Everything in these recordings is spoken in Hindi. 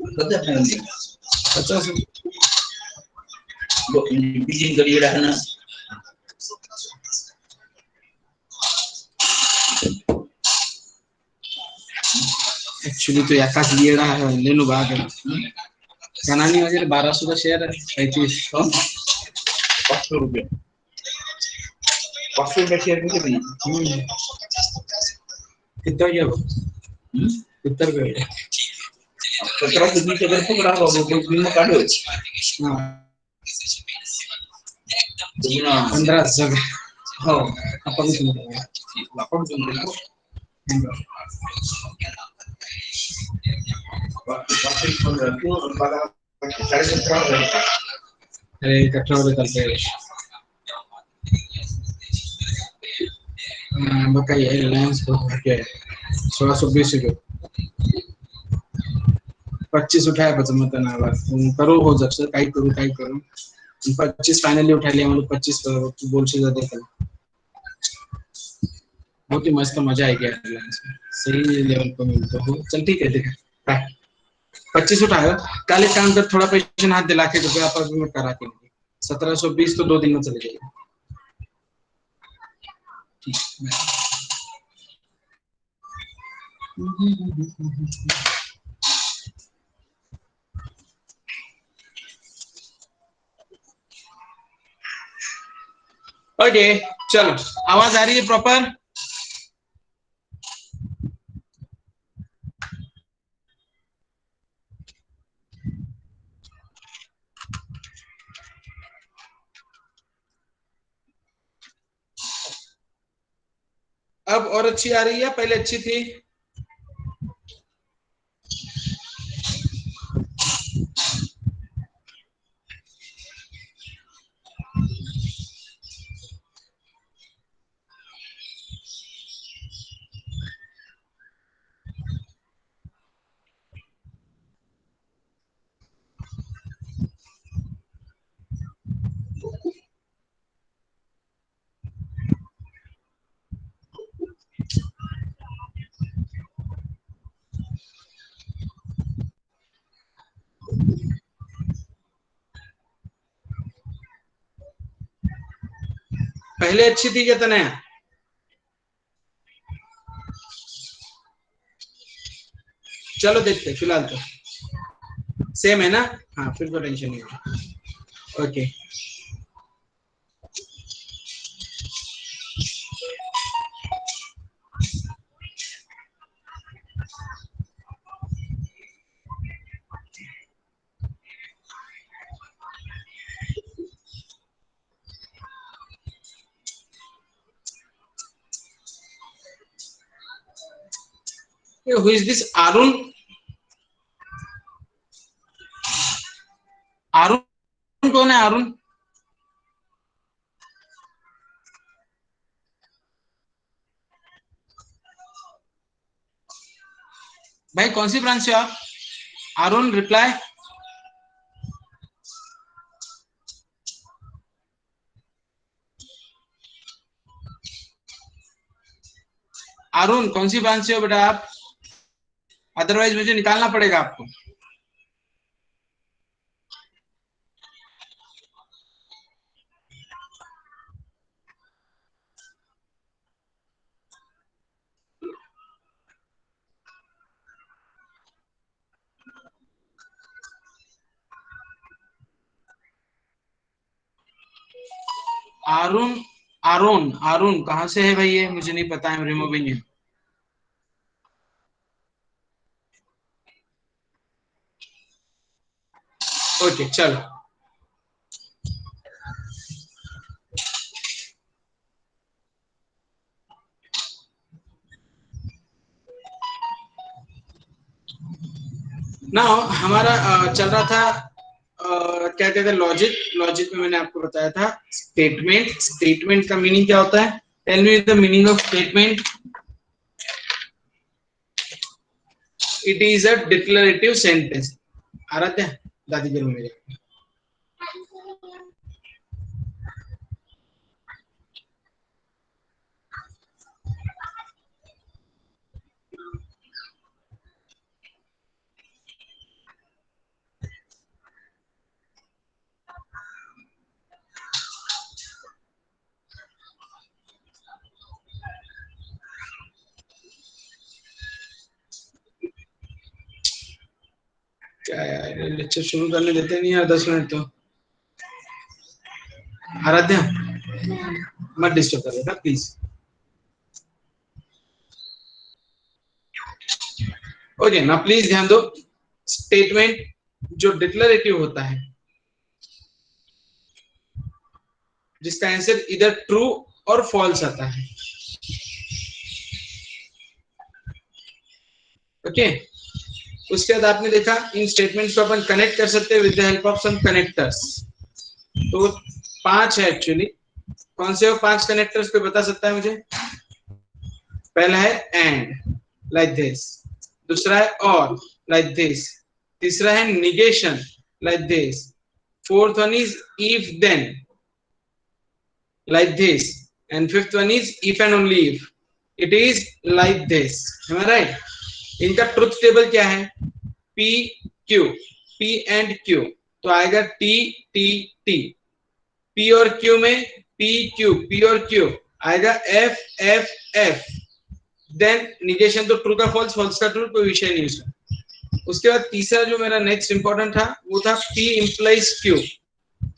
Betul kan ni? 50 bijin kali dah na. Actually तो एकाच येडा लेनो भाग है कनानी वगैरह 1200 का शेयर है 35 ₹500 ₹500 शेयर कितने कितना ये वो कितना रुपए 1720 अगर तो berapa दिन में काटो हाँ 15,000 हाँ apa gitu lapor dulu waktu itu pada cari sekarang इकट्ठा हो करते हैं बताइए रिलायंस को क्या 1620 रुपये 25 उठाया पचमत ना करो हो जब से काही करू 25 फाइनली उठा लिया मतलब 25 बोल से ज्यादा कल बहुत ही मस्त मजा आएगा रिलायंस में सही लेवल पर मिलता हो चल ठीक है देख 25 उठाया कल एक काम कर थोड़ा पेशेंट हाथ दिला के रुपया पर में करा के 1720 तो 2 दिन में चले जाएगा ओके चलो आवाज आ रही है प्रॉपर अब और अच्छी आ रही है पहले अच्छी थी पहले अच्छी थी क्या तने चलो देखते फिलहाल तो सेम है ना हाँ फिर तो टेंशन नहीं okay who is this Arun Arun कौन है अरुण भाई कौन सी ब्रांच से आप अरुण रिप्लाई अरुण कौन सी ब्रांच से हो बेटा आप अदरवाइज मुझे निकालना पड़ेगा आपको अरुण अरुण अरुण कहाँ से है भाई ये मुझे नहीं पता है रिमूविंग है ओके चलो ना हमारा चल रहा था क्या कहते हैं लॉजिक लॉजिक में मैंने आपको बताया था स्टेटमेंट स्टेटमेंट का मीनिंग क्या होता है tell me the meaning of statement it is a declarative sentence Aaradhya दादी के रूम में क्या यार, लेक्चर शुरू करने देते नहीं यार 10 मिनट तो। आराध्या मत डिस्टर्ब कर बेटा प्लीज। ओके ना, प्लीज ध्यान दो। स्टेटमेंट जो डिक्लेरेटिव होता है, जिसका आंसर इधर ट्रू और फॉल्स आता है, ओके। उसके बाद आपने देखा इन स्टेटमेंट्स को अपन कनेक्ट कर सकते हैं with the help of some connectors. तो 5 है एक्चुअली। कौन से हो 5 कनेक्टर्स पे बता सकता है मुझे? पहला है एंड लाइक दिस, दूसरा है और लाइक दिस, तीसरा है negation like this, fourth one is if then like this, and fifth one is if and only if it is like this. am I right? इनका ट्रुथ टेबल क्या है? P Q, P and Q, तो आएगा T T T। P और Q में P Q, P और Q आएगा F F F। Then negation तो ट्रू का फॉल्स, फॉल्स का ट्रू, कोई विषय नहीं उसका। उसके बाद तीसरा जो मेरा नेक्स्ट इंपॉर्टेंट था वो था P implies Q,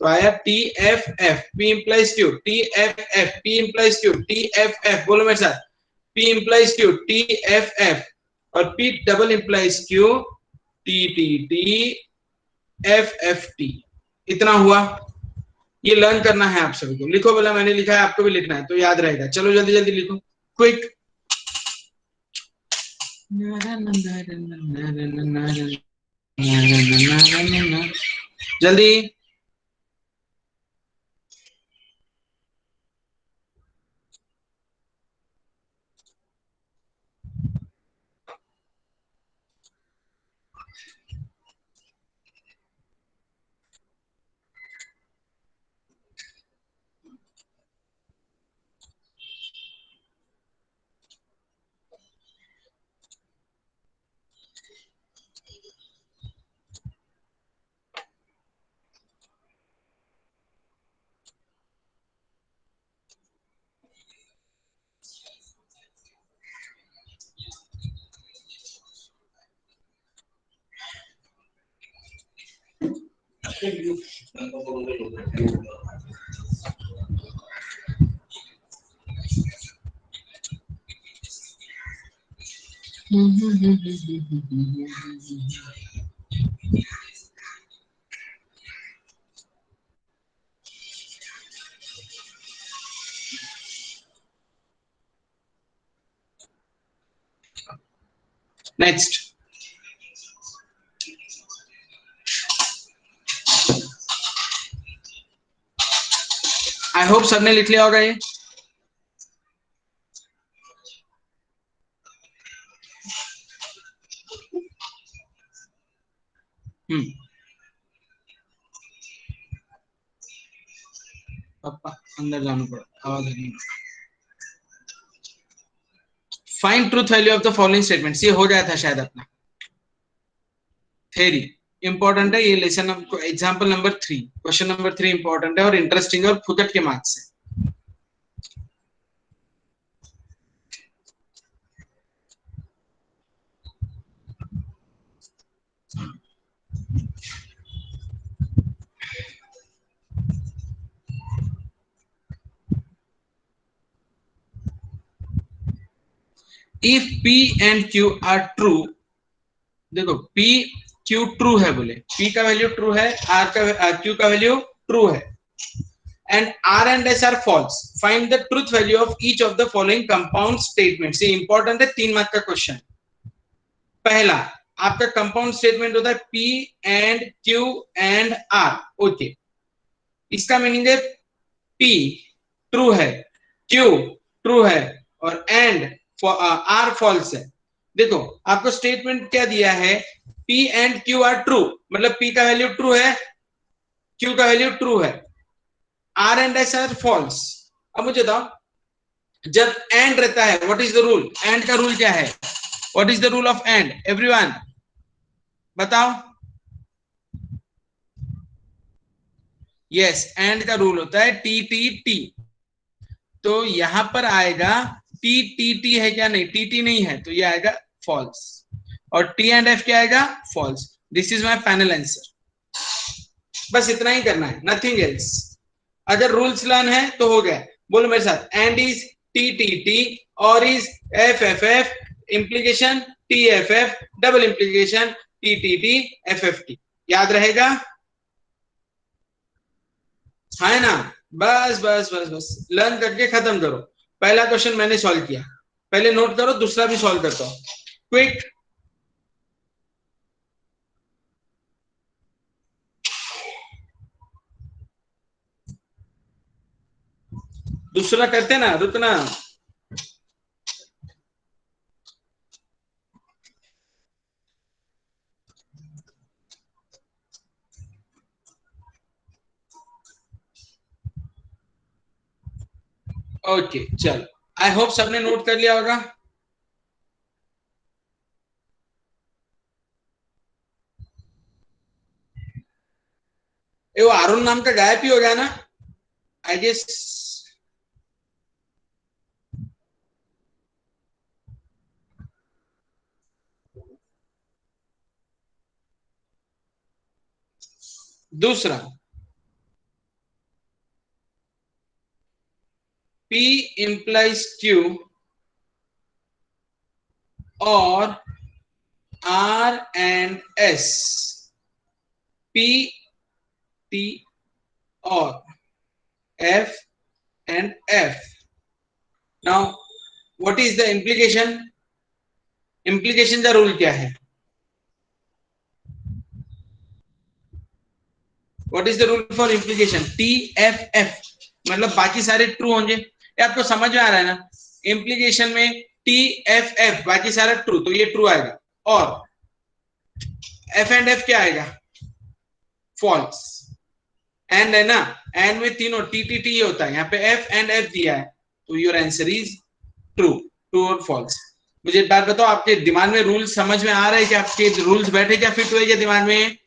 तो आया T F F, P implies Q, T F F, P implies Q, T F F, बोलो मेरे साथ, P implies Q, T F F, और P double implies Q, T T T F F T. इतना हुआ। ये लर्न करना है आप सभी को। लिखो, बोला मैंने लिखा है, आपको भी लिखना है तो याद रहेगा। चलो जल्दी जल्दी लिखो, क्विक। जल्दी। नेक्स्ट, आई होप सबने लिख लिया होगा ये। पापा अंदर जाना पड़ा, आवाज नहीं। Find truth value of the following statements, ये हो गया था शायद अपना थ्योरी। इंपॉर्टेंट है ये lesson, example number 3, question number 3 important है और इंटरेस्टिंग है और फुकट के मार्क्स है। If P and Q are true, देखो P Q ट्रू है बोले, P का वैल्यू ट्रू है, Q का वैल्यू ट्रू है, and R and S are false. Find the truth value of each of the following compound statements. ये इंपॉर्टेंट है, 3 मार्क का क्वेश्चन। पहला आपका कंपाउंड स्टेटमेंट होता है P and Q and R, okay. इसका मीनिंग है P ट्रू है, Q ट्रू है और एंड R फॉल्स है। देखो आपको स्टेटमेंट क्या दिया है, P and Q are true, मतलब P का वैल्यू ट्रू है, Q का वैल्यू ट्रू है, R and S are false. अब मुझे बताओ, जब एंड रहता है what is the rule? And का रूल क्या है? What is the rule of and? Everyone बताओ। यस, एंड का रूल होता है टी टी टी। तो यहां पर आएगा टी टी टी है क्या? नहीं, टी टी नहीं है, तो ये आएगा फॉल्स। और टी एंड एफ क्या आएगा? False. This is my final answer. बस इतना ही करना है, नथिंग एल्स। अगर रूल्स लर्न है तो हो गया। बोलो मेरे साथ, and is T T T, or is F F F, implication T F F, double implication T T T F F T. याद रहेगा? है ना? बस बस बस बस लर्न करके खत्म करो। पहला क्वेश्चन मैंने सॉल्व किया, पहले नोट करो, दूसरा भी सॉल्व करता हूं क्विक। दूसरा करते ना, रुकना। ओके चलो, आई होप सबने नोट कर लिया होगा। ये वो अरुण नाम का गायब ही हो गया ना, आई गेस। दूसरा, P implies Q और R and S, P T और F and F. Now, what is the implication? Implication का रूल क्या है? What is the rule for implication? T F F मतलब बाकी सारे ट्रू होंगे। ये आपको समझ में आ रहा है ना? इम्प्लीकेशन में T F F बाकी सारा ट्रू, तो ये ट्रू आएगा, और F एंड F क्या आएगा? फॉल्स। एंड है ना, एंड में तीनों टी टी टी होता है, यहाँ पे एफ एंड एफ दिया है, तो your answer is true. True और फॉल्स। मुझे एक बात बताओ, आपके दिमाग में रूल समझ में आ रहा है क्या? आपके रूल्स बैठे क्या, फिट हुए क्या दिमाग में?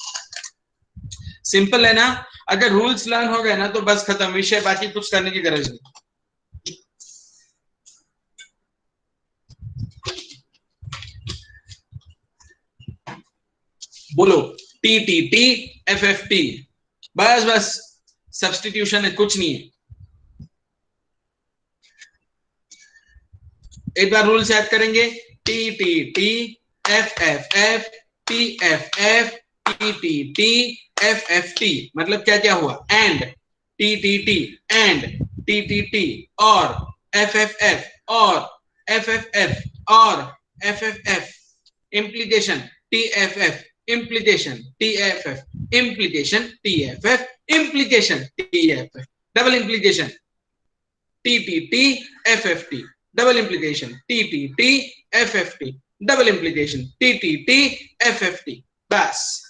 सिंपल है ना? अगर रूल्स लर्न हो गए ना तो बस खत्म विषय, बाकी कुछ करने की गरज नहीं। बोलो, T T T F F T, बस बस सब्सटीट्यूशन है, कुछ नहीं है। एक बार रूल्स याद करेंगे, T T T F F F, T F F, T T T F F T. मतलब क्या क्या हुआ? And T T T, and T T T, और एफ एफ एफ, और एफ एफ एफ, और F F F. Implication T F F, implication T F F, implication T F F, implication T F F, double implication T T T F F T, double implication T T T F F T, double implication T T T F F T. बस।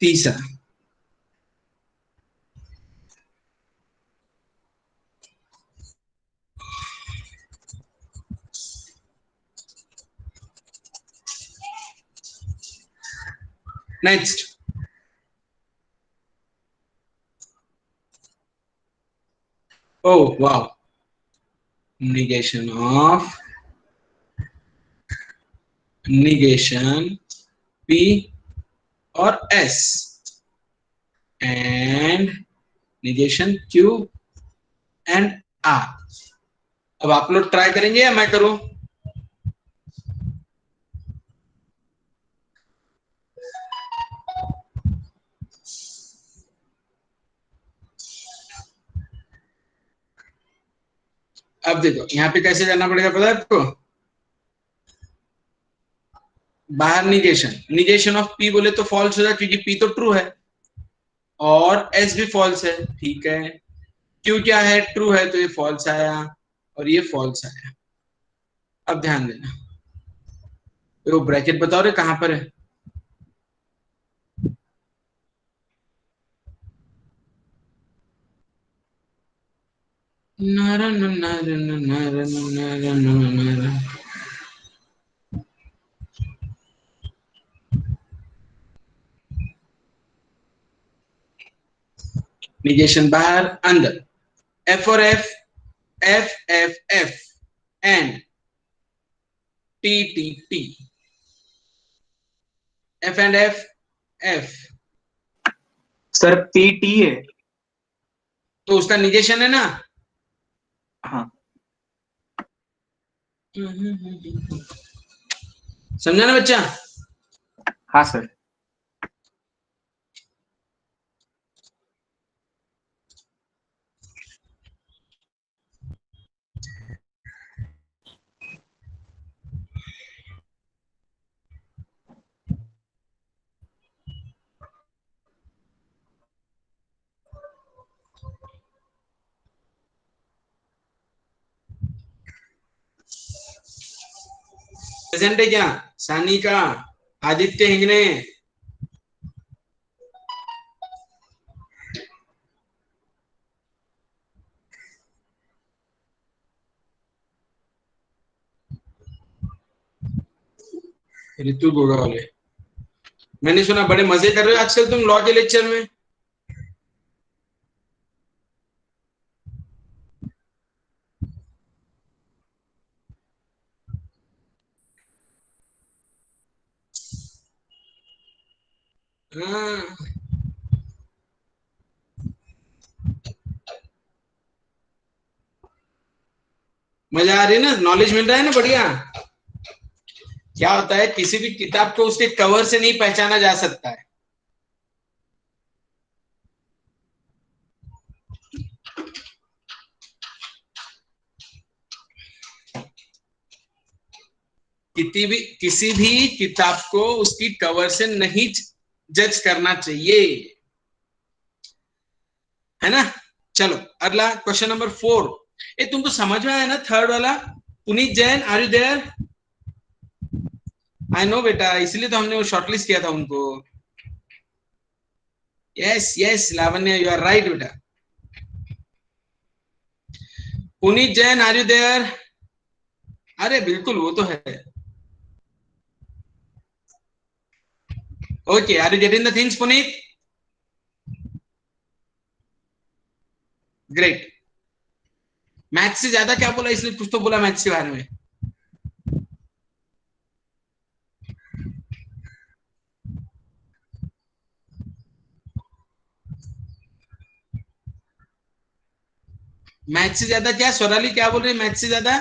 तीसरा, next, oh wow, negation P और S and negation Q and R। अब आप लोग ट्राई करेंगे या मैं करूं? अब देखो यहाँ पे कैसे करना पड़ेगा, पता है आपको? बाहर निगेशन ऑफ P बोले तो फॉल्स हो जाए, क्योंकि P तो ट्रू है, और S भी फॉल्स है, ठीक है। Q क्या है? ट्रू है, तो ये फॉल्स आया, और ये फॉल्स आया। अब ध्यान देना, वो ब्रैकेट बताओ रे कहां पर है? निगेशन बाहर, अंदर। एफ और F, F F F, and T T T, F and F F, sir PT है। तो उसका निगेशन है ना। हाँ समझा ना बच्चा। हाँ सर। प्रेजेंट है क्या? सानिका, आदित्य हिंगने, ऋतु गोगावले। मैंने सुना बड़े मजे कर रहे हो आजकल तुम लॉ के लेक्चर में। हाँ, मजा आ रही है ना, नॉलेज मिल रहा है ना, बढ़िया। क्या होता है, किसी भी किताब को उसके कवर से नहीं पहचाना जा सकता है। किसी भी किताब को उसकी कवर से नहीं जज करना चाहिए, है ना। चलो अगला क्वेश्चन नंबर 4। ये तुमको समझ में आया ना, थर्ड वाला। Puneet Jain, are you there? I know बेटा, इसलिए तो हमने वो शॉर्टलिस्ट किया था उनको। Yes yes Lavanya, you are right बेटा। Puneet Jain, are you there? अरे बिल्कुल, वो तो है। Okay, are you getting the things Puneet? Great. Math से ज्यादा क्या बोला, इसलिए कुछ तो बोला मैथ के बारे में। मैथ से ज्यादा क्या, स्वराली क्या बोल रही है मैथ से ज्यादा?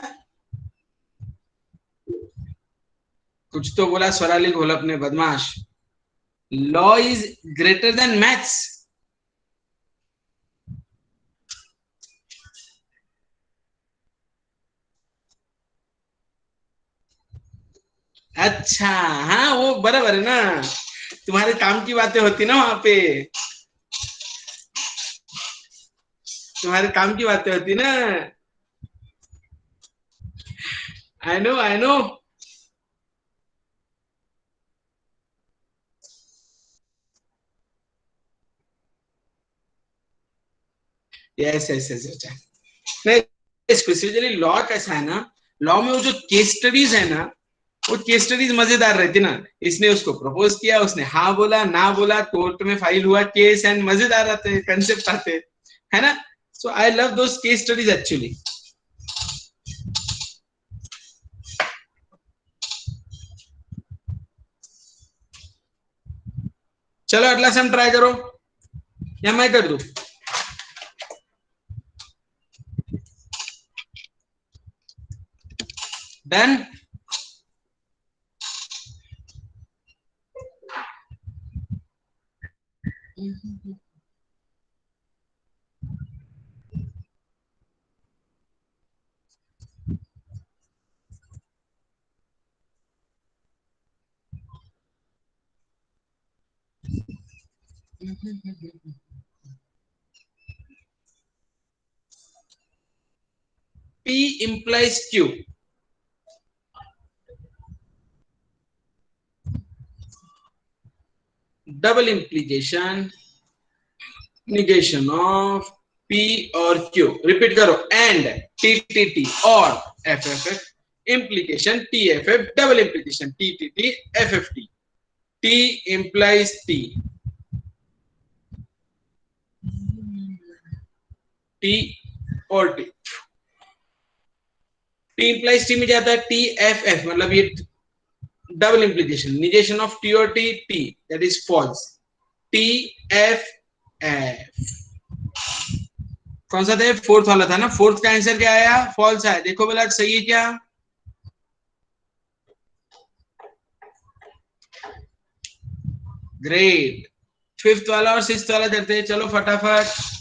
कुछ तो बोला स्वराली घोलप ने, बदमाश। Law is greater than maths. अच्छा, हाँ वो बराबर है ना, तुम्हारे काम की बातें होती ना वहां पे, तुम्हारे काम की बातें होती ना। I know I know. Yes yes yes, अच्छा। नहीं, स्पेसिफिकली लॉ कैसा है ना, लॉ में वो जो केस स्टडीज है ना, वो केस स्टडीज मजेदार रहती ना। इसने उसको प्रपोज किया, उसने हाँ बोला ना बोला, कोर्ट में फाइल हुआ केस, एंड मजेदार आते हैं, कंसेप्ट आते हैं, है ना। So I love those case studies actually. चलो अगला सम ट्राई करो, या मैं कर दूं? Done. P implies Q. Double implication, negation of P or Q. Repeat करो, and T T T or F F F. Implication T F F, double implication T T T F F T. T implies T. T or T. T implies T में जाता है टी एफ एफ, मतलब ये double implication, negation of T और T, T that is false, T F F. कौन सा था? फोर्थ वाला था ना, फोर्थ का आंसर क्या आया? फॉल्स आया। देखो बोला सही है क्या? ग्रेट। फिफ्थ वाला और सिक्स्थ वाला करते हैं, चलो फटाफट।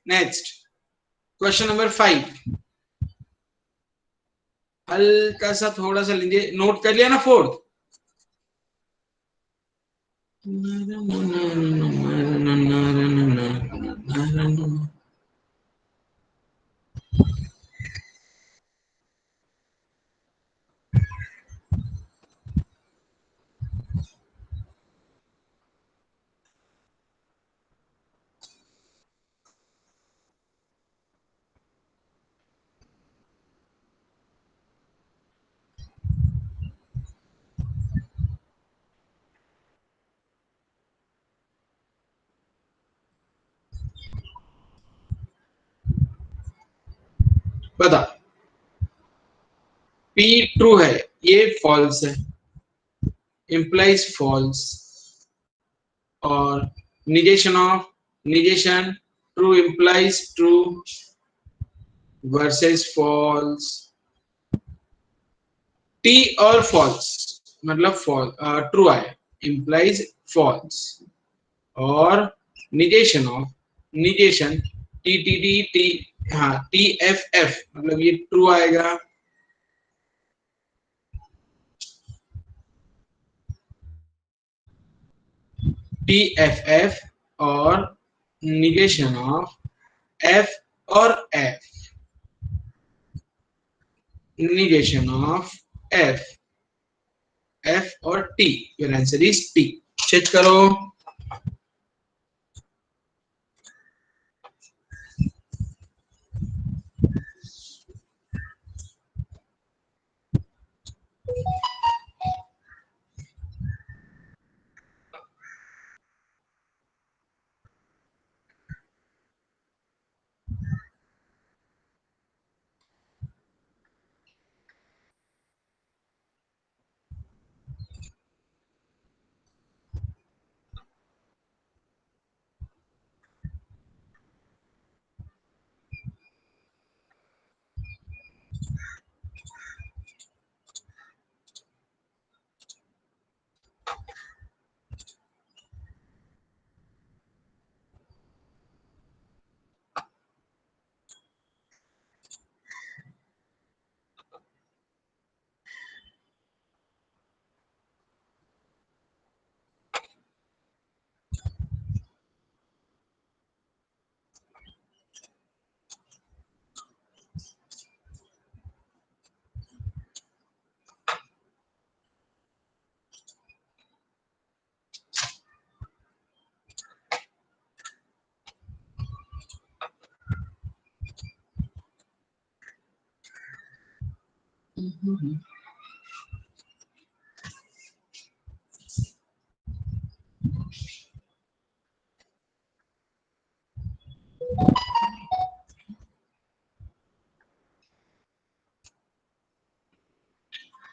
नेक्स्ट क्वेश्चन नंबर 5, हल्का सा थोड़ा सा लीजिए, नोट कर लिया ना फोर्थ? बता, P ट्रू है, ये फॉल्स है, implies फॉल्स, और negation of, negation true implies true versus false, T और फॉल्स मतलब ट्रू आए, implies फॉल्स, और negation of, negation T T T T, हाँ टी एफ एफ मतलब ये ट्रू आएगा, टी एफ एफ, और निगेशन ऑफ एफ और F, negation of F, F और T, your answer is T. Check करो।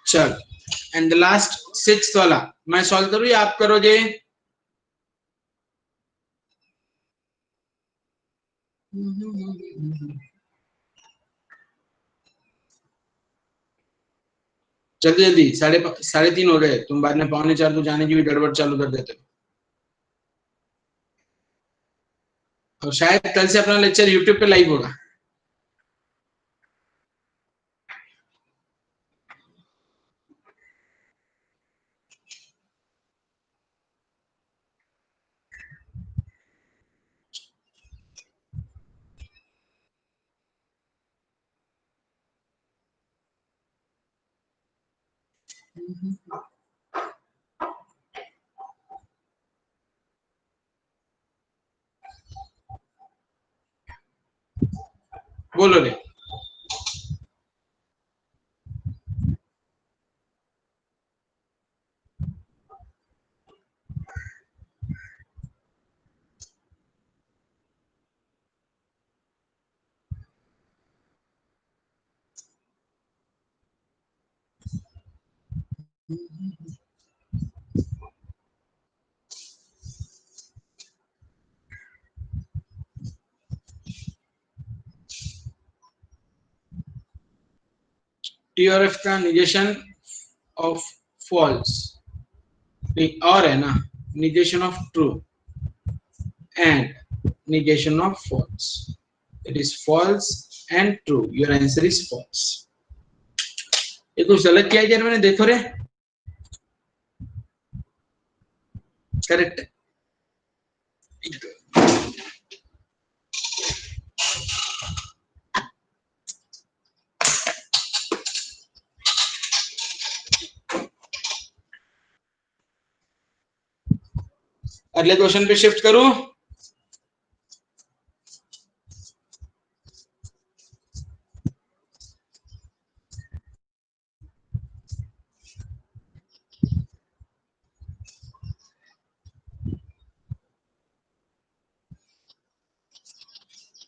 चल, एंड द लास्ट सिक्स्थ वाला मैं सॉल्व करूं या आप करोगे? जल्दी जल्दी, साढ़े तीन हो गए, तुम बाद में 3:45 को जाने की भी गड़बड़ चालू कर देते हो। और शायद कल से अपना लेक्चर यूट्यूब पे लाइव होगा। बोलो रे। टी और एफ का निगेशन ऑफ फॉल्स और है ना, negation of true and negation of false. It is false and true. Your answer is false. ये कुछ गलत किया क्या मैंने, देखो रे। करेक्ट। अगले क्वेश्चन पे शिफ्ट करूं।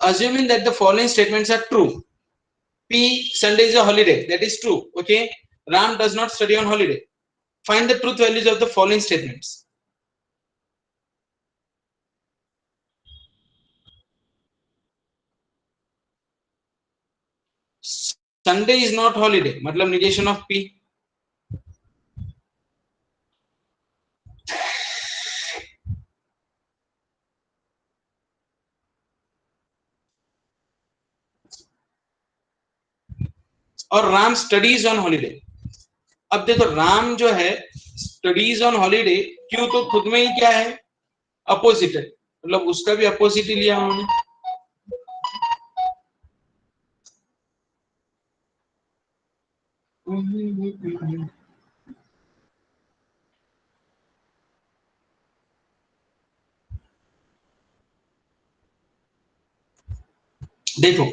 Assuming that the following statements are true. P, Sunday is a holiday. That is true. Okay. Ram does not study on holiday. Find the truth values of the following statements. Sunday is not holiday. मतलब negation of P. और राम स्टडीज ऑन हॉलीडे। अब देखो राम जो है स्टडीज ऑन हॉलीडे, क्यों, तो खुद में ही क्या है, अपोजिट है, मतलब उसका भी अपोजिट ही लिया उन्होंने। देखो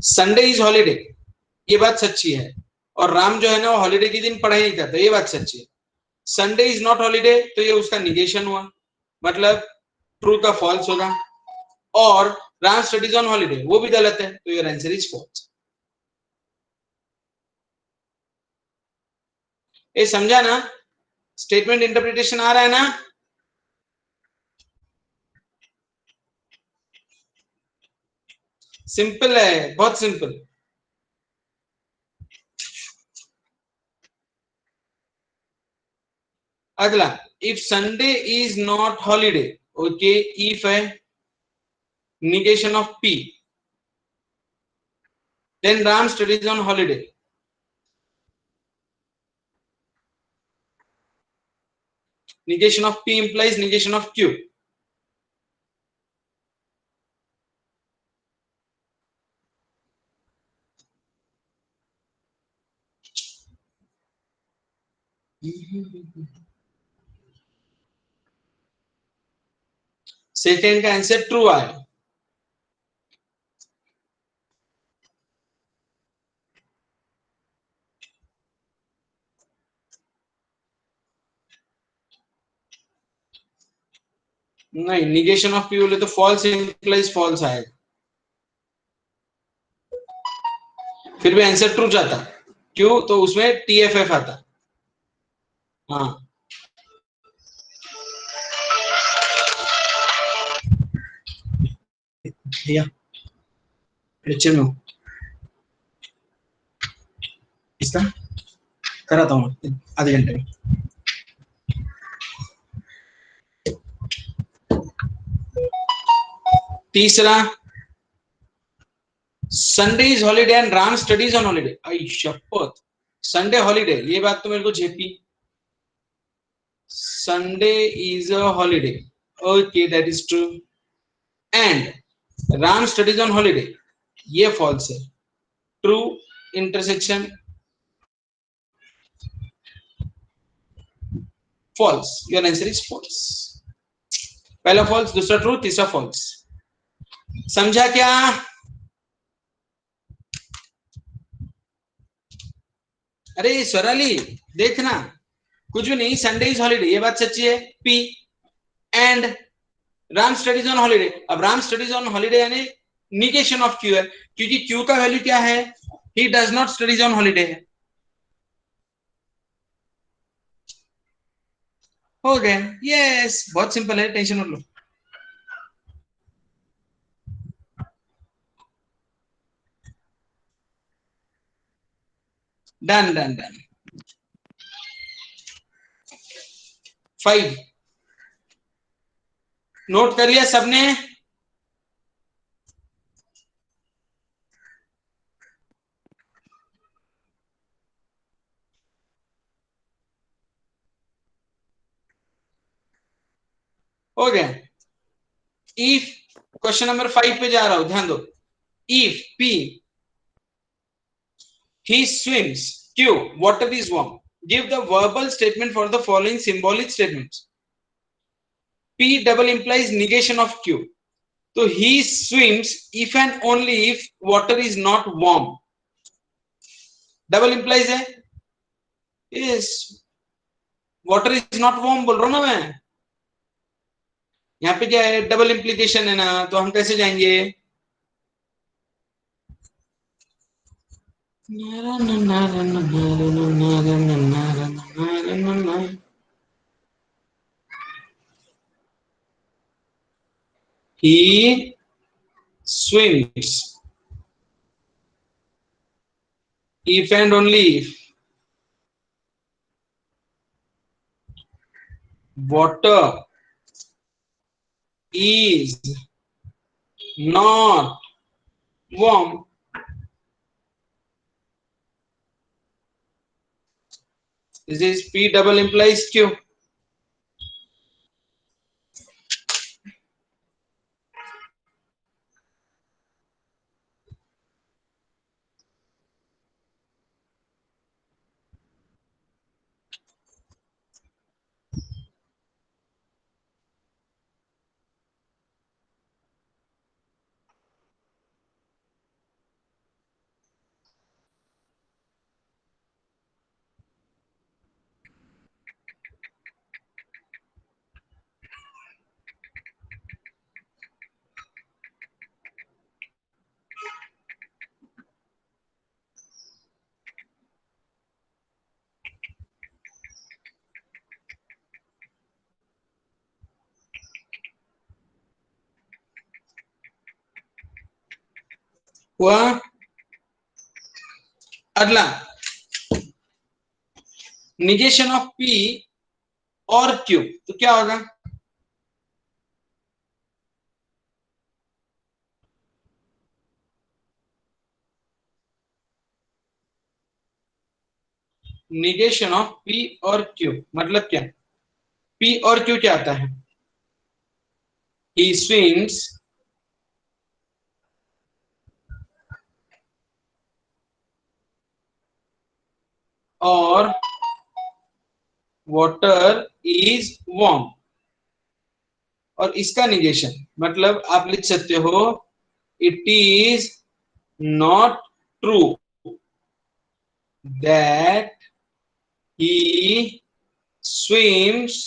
संडे इज हॉलीडे, ये बात सच्ची है, और राम जो है ना वो हॉलीडे के दिन पढ़ाई नहीं करता, ये बात सच्ची है। संडे इज नॉट हॉलीडे, तो ये उसका निगेशन हुआ, मतलब ट्रू का फॉल्स होगा। और राम स्टडीज ऑन हॉलीडे, वो भी गलत है, तो योर आंसर इज फॉल्स। ये समझा ना, स्टेटमेंट इंटरप्रिटेशन आ रहा है ना। सिंपल है, बहुत सिंपल। अगला, if Sunday is not holiday, okay, if है negation of P, then Ram studies on holiday. Negation of P implies negation of Q. Second का आंसर ट्रू आया। नहीं, निगेशन ऑफ पी बोले तो फॉल्स इंप्लाइज फॉल्स आएगा, फिर भी आंसर ट्रू जाता, क्यों, तो उसमें टीएफएफ आता। हाँ, भैया लेक्चर में हूँ, इसका कराता हूँ आधे घंटे में। तीसरा, Sunday is holiday and Ram studies on holiday. आई शपथ, संडे हॉलीडे, ये बात तो मेरे को झेपी। Sunday is a holiday, okay, that is true. And Ram studies on holiday, ये फॉल्स है। True intersection false, your answer is false. पहला फॉल्स, दूसरा ट्रू, तीसरा फॉल्स। समझा क्या? अरे स्वराली देखना, कुछ भी नहीं, संडे इज हॉलीडे ये बात सच्ची है, P. And Ram studies on holiday, अब राम स्टडीज ऑन हॉलीडे यानी निगेशन ऑफ क्यू है, क्योंकि क्यू का वैल्यू क्या है, he does not studies on holiday है। हो गया, यस, बहुत सिंपल है, टेंशन मत लो। Done done done. 5 नोट कर लिया सबने? हो गया। इफ, क्वेश्चन नंबर 5 पे जा रहा हूं, ध्यान दो। If P he swims q, water is warm, give the verbal statement for the following symbolic statements. P double implies negation of q, so he swims if and only if water is not warm. double implies है, yes, water is not warm बोल रहा हूं ना मैं। यहाँ पे क्या है, डबल इंप्लीकेशन है ना, तो हम कैसे जाएंगे? He swims if and only if water is not warm. This is P double implies Q. हुआ? अगला, निगेशन ऑफ P और Q, तो क्या होगा? निगेशन ऑफ P और Q मतलब क्या? P और Q क्या आता है? He swims और water is warm, और इसका निगेशन मतलब आप लिख सकते हो, it is not true that he swims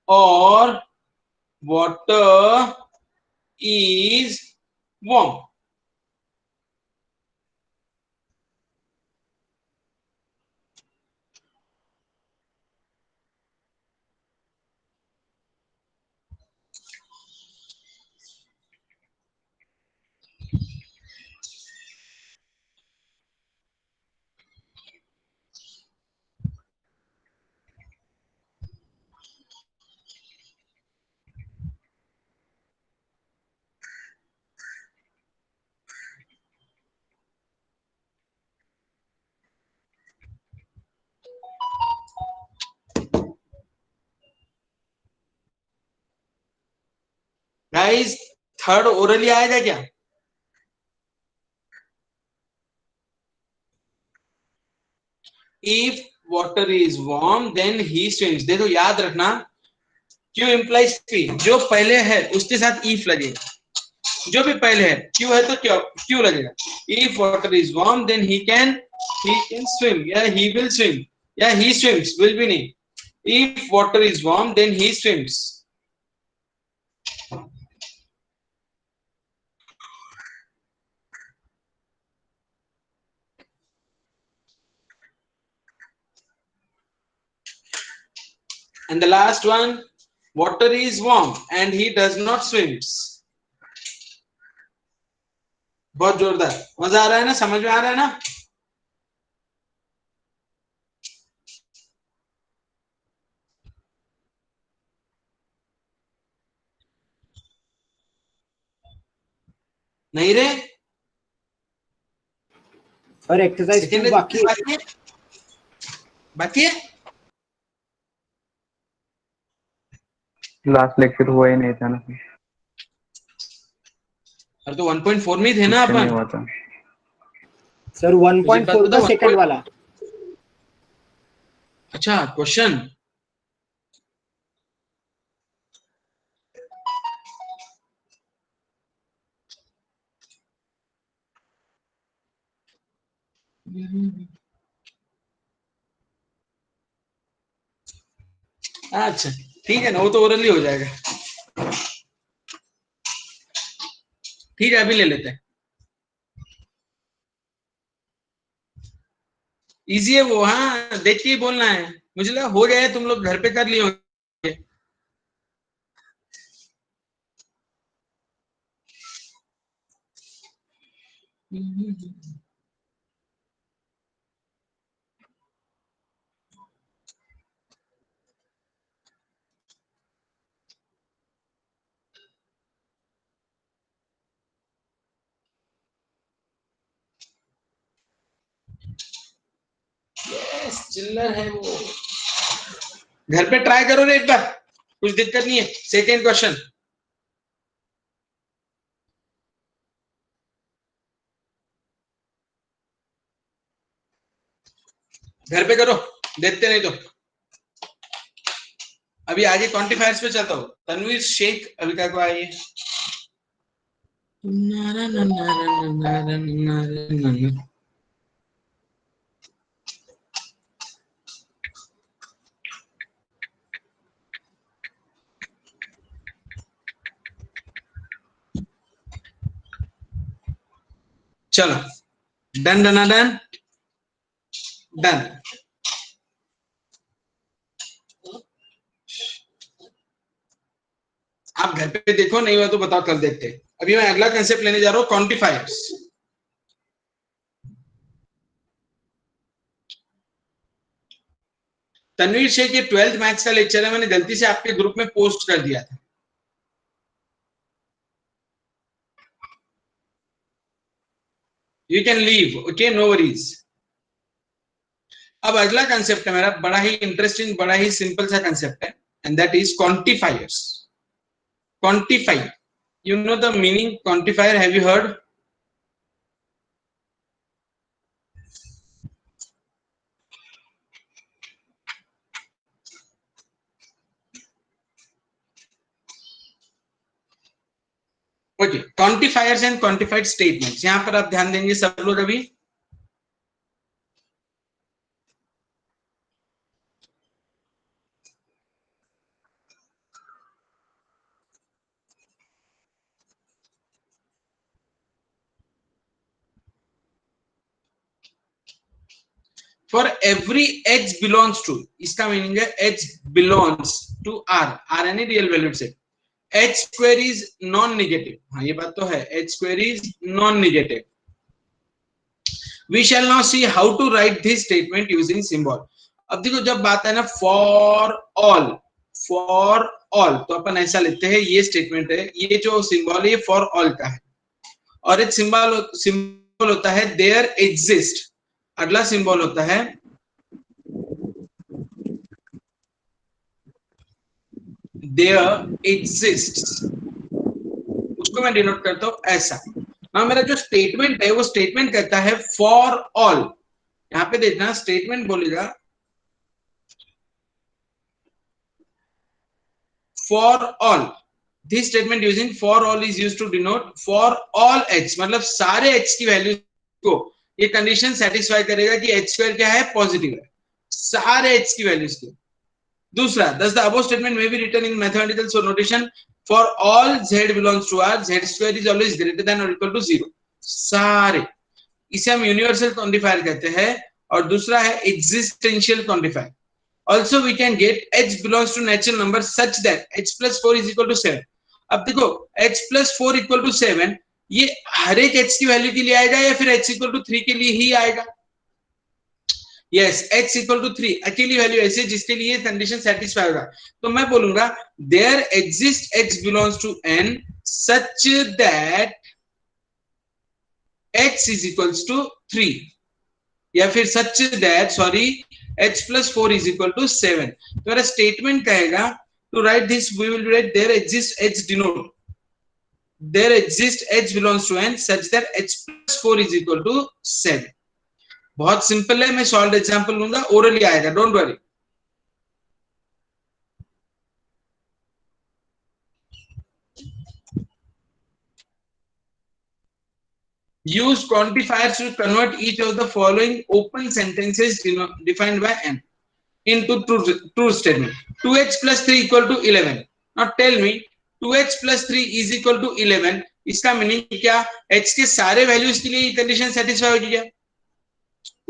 और water is warm. Guys, third orally आएगा क्या? If water is warm then he swims, देखो याद रखना Q implies P, जो पहले है उसके साथ if लगेगा, जो भी पहले है Q है तो Q लगेगा. If water is warm then he can swim, या he will swim, या he swims will be नहीं. If water is warm then he swims. And the last one, water is warm and he does not swims. बहुत जोरदार, मजा आ रहा है ना, समझ में आ रहा है ना? नहीं रे, और एक्सरसाइज बाकी है. लास्ट लेक्चर हुआ ही नहीं था ना, अरे तो 1.4 में थे ना कुछ नहीं अपन. हुआ था सर 1.4 का सेकंड वाला. अच्छा, क्वेश्चन अच्छा ठीक है ना, वो तो ओरली हो जाएगा. ठीक है, अभी ले लेते हैं. इजी है वो, हाँ देख के ही बोलना है. मुझे लगा हो गया है, तुम लोग घर पे कर लिए होंगे. यस, चिल्लर है वो. घर पे ट्राई करो ना एक बार, कुछ दिक्कत नहीं है. सेकेंड क्वेश्चन, घर पे करो, देखते नहीं तो. अभी आगे क्वांटिफायर्स पे चलता हूँ. तनवीर शेख अविका को आइए. चलो, डन डन डन डन. आप घर पे देखो, नहीं हुआ तो बताओ, कल देखते हैं. अभी मैं अगला कंसेप्ट लेने जा रहा हूँ, क्वांटिफायर्स. तनवीर शेख ये 12th मैथ्स का लेक्चर है, मैंने गलती से आपके ग्रुप में पोस्ट कर दिया था. You can leave, okay, no worries. अब अगला कंसेप्ट है मेरा, बड़ा ही इंटरेस्टिंग, बड़ा ही सिंपल सा कंसेप्ट है, and that is quantifiers. Quantify, you know the meaning quantifier, have you heard? Okay, quantifiers and quantified statements. यहां पर आप ध्यान देंगे सब लोग. अभी for every h belongs to, इसका मीनिंग है h belongs to r, r any real valued set. h square is non negative, हाँ ये बात तो है, h square is non negative. We shall now see how to write this statement using symbol. अब देखो, जब बात है ना for all, तो अपन ऐसा लेते हैं, ये स्टेटमेंट है, ये जो सिंबल है ये for all का है, और एक सिंबल होता है there exist. अगला सिंबल होता है there exists, उसको मैं डिनोट करता हूं ऐसा. हाँ, मेरा जो स्टेटमेंट है वो स्टेटमेंट कहता है फॉर ऑल. यहाँ पे देखना, स्टेटमेंट बोलेगा for all. This statement using for all is used to denote for all h, मतलब सारे h की वैल्यू को ये कंडीशन सेटिस्फाई करेगा कि h स्क्वायर क्या है, पॉजिटिव है, सारे h की वैल्यूज के. दूसरा, thus the above statement may be written in mathematical notation for all z belongs to R, z square is always greater than or equal to 0. सारे, इसे हम यूनिवर्सल क्वांटिफायर कहते हैं. और दूसरा है existential quantifier. Also we can get h belongs to natural number such that h plus 4 is equal to 7. अब देखो h plus 4 equal to 7 ये हर एक h की वैल्यू के लिए आएगा या फिर h equal to 3 के लिए ही आएगा? Yes, h equal to 3 अकेली वैल्यू ऐसे जिसके लिए कंडीशन सेटिस्फाई होगा. तो मैं बोलूंगा there exists h belongs to n such that x is equals to 3 या फिर such that h plus 4 is equal to 7. तो मेरा स्टेटमेंट कहेगा to write this we will write there exists h denote there exists h belongs to n such that h plus 4 is equal to 7. बहुत सिंपल है. मैं सॉल्व एग्जांपल लूंगा, ओरली आएगा, don't worry. Use quantifiers to convert each of the following open sentences defined by n into true statement. 2h plus 3 equal to 11. Now tell me 2h plus 3 is equal to 11. इसका मीनिंग क्या? h के सारे वैल्यूज के लिए कंडीशन सेटिस्फाई होगी क्या?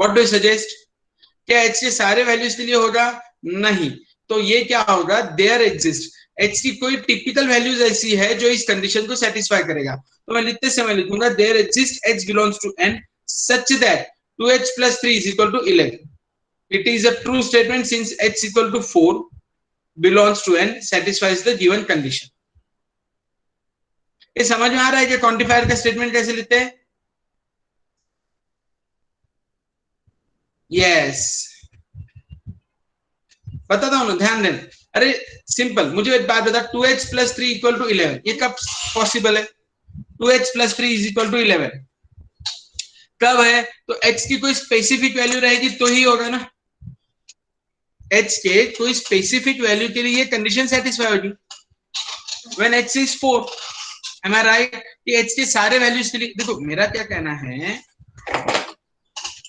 What do you suggest? क्या h के सारे वैल्यूज के लिए होगा? नहीं. तो ये क्या होगा? There exists. h की कोई टिपिकल वैल्यूज ऐसी है जो इस कंडीशन को सेटिस्फाई करेगा. तो मैं लिखते समय लिखूंगा there exists h belongs to n such that 2h plus 3 is equal to 11. It is a true statement since h equal to 4 belongs to n satisfies the given condition. ये समझ में आ रहा है कि क्वांटिफायर का स्टेटमेंट कैसे लिखते हैं? यस, बताता हूं ना, ध्यान देना. अरे सिंपल, मुझे एक बात बता, 2h plus 3 equal to 11 ये कब पॉसिबल है? 2h plus 3 is equal to 11 कब है? तो h की कोई स्पेसिफिक वैल्यू रहेगी तो ही होगा ना. h के कोई स्पेसिफिक वैल्यू के लिए ये कंडीशन सेटिस्फाई होगी. When h is 4, am I right? कि h के सारे वैल्यूज के लिए, देखो मेरा क्या कहना है,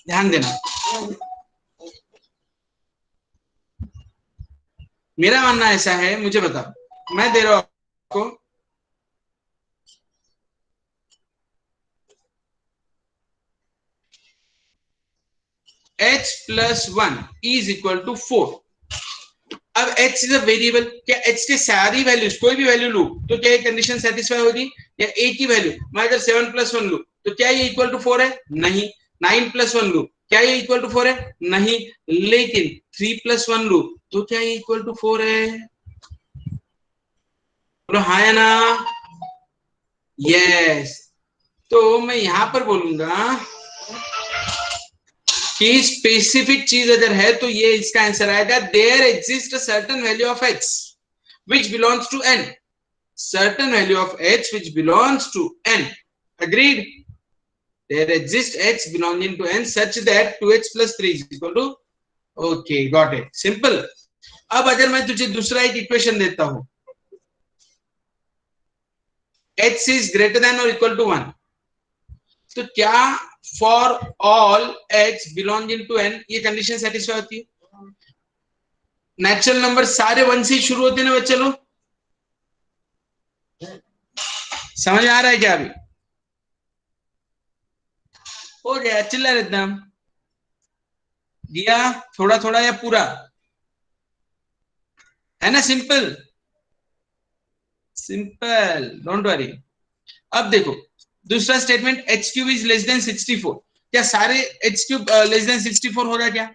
ध्यान देना, मेरा मानना ऐसा है, मुझे बताओ, मैं दे रहा हूं आपको h plus 1 is equal to 4. अब h इज अ वेरिएबल. क्या h के सारी वैल्यूज, कोई भी वैल्यू लू तो क्या ये कंडीशन सेटिस्फाई होगी? या एक ही वैल्यू, मैं अगर 7 plus 1 लू तो क्या ये इक्वल टू 4 है? नहीं. 9 plus 1 लू क्या ये इक्वल टू 4 है? नहीं. लेकिन 3 plus 1 लू तो क्या ये इक्वल टू 4 है? बोलो हाँ या ना? यस. तो मैं यहां पर बोलूंगा कि स्पेसिफिक चीज अगर है तो ये इसका आंसर आएगा there exist a certain value of h which belongs to n. Certain value of h which belongs to n. Agreed? There exists h belonging to n such that 2h plus 3 is equal to. Okay, got it. Simple. अब अगर मैं तुझे दूसरा एक इक्वेशन देता हूं, h is greater than or equal to 1, तो क्या for all h belonging to n ये कंडीशन सेटिस्फाई होती है? नेचुरल नंबर सारे 1 से शुरू होते हैं ना बच्चे लोग. समझ में आ रहा है क्या? अभी हो गया? चिल्ला एकदम दिया, थोड़ा थोड़ा या पूरा है ना? Simple simple, don't worry. अब देखो दूसरा statement, h cube is less than 64. क्या सारे h क्यूब लेस देन 64 होगा क्या?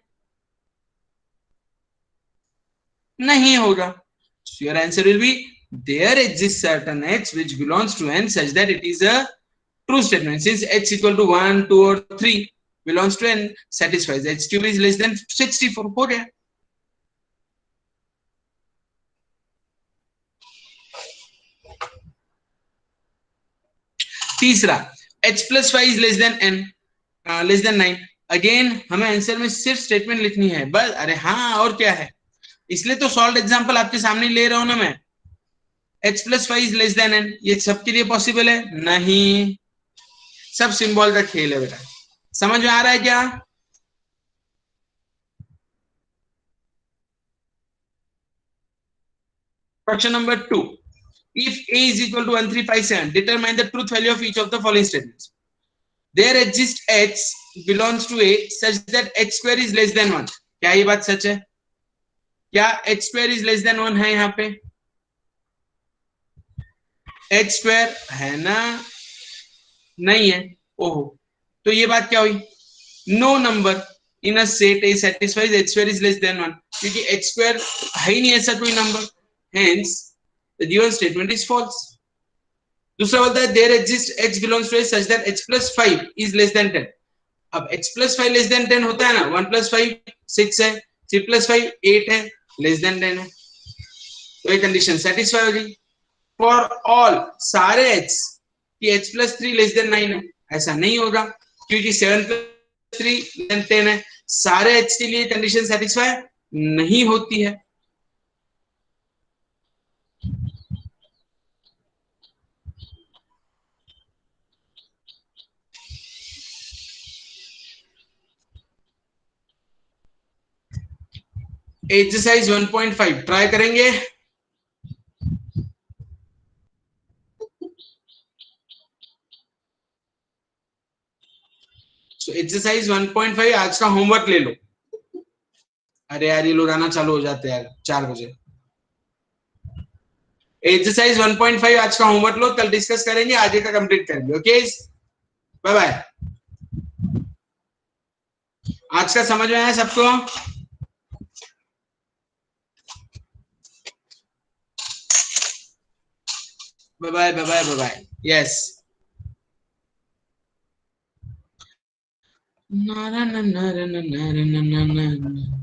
नहीं होगा. So your answer will be there exists certain h which belongs to n such that it is a true statement since h equal to 1, 2 or 3 belongs to n satisfies h cube is less than 64. हो गया. तीसरा, h plus 5 is less than n less than 9. Again हमें आंसर में सिर्फ स्टेटमेंट लिखनी है बस. अरे हाँ, और क्या है? इसलिए तो सॉल्व एग्जांपल आपके सामने ले रहा हूं ना मैं. h plus 5 is less than n, ये सबके लिए पॉसिबल है? नहीं, सब सिंबल का खेल है बेटा। समझ में आ रहा है क्या? Question number 2. If a is equal to 1357, determine the truth value of each of the following statements. There exists h belongs to a such that h square is less than 1. क्या ये बात सच है? क्या h square is less than 1 है यहाँ पे? h square है ना? नहीं है। ओहो, तो ये बात क्या हुई? No number in a set A satisfies h square is less than 1, क्योंकि h square है ही नहीं ऐसा कोई number, hence the given statement is false. दूसरा बोलता है there exists h belongs to a such that h plus 5 is less than 10. अब h plus 5 less than 10 होता है ना, 1 plus 5 6 है, 3 plus 5 8 है, less than 10 है, तो ये कंडीशन सेटिस्फाई हो गई। फॉर ऑल सारे h कि h plus 3 less than 9 है, ऐसा नहीं होगा क्योंकि 7 plus 3 less than 10 है, सारे h के लिए कंडीशन सेटिस्फाई नहीं होती है। एक्सरसाइज 1.5 ट्राई करेंगे। सो एक्सरसाइज 1.5 आज का होमवर्क ले लो। अरे यार ये लोग आना चालू हो जाते हैं यार 4 बजे। एक्सरसाइज 1.5 आज का होमवर्क लो, कल डिस्कस करेंगे, आगे का कंप्लीट करेंगे। Okay, bye bye. आज का समझ में आया सबको? Bye bye bye bye bye. Yes, ना ना ना ना ना ना ना ना।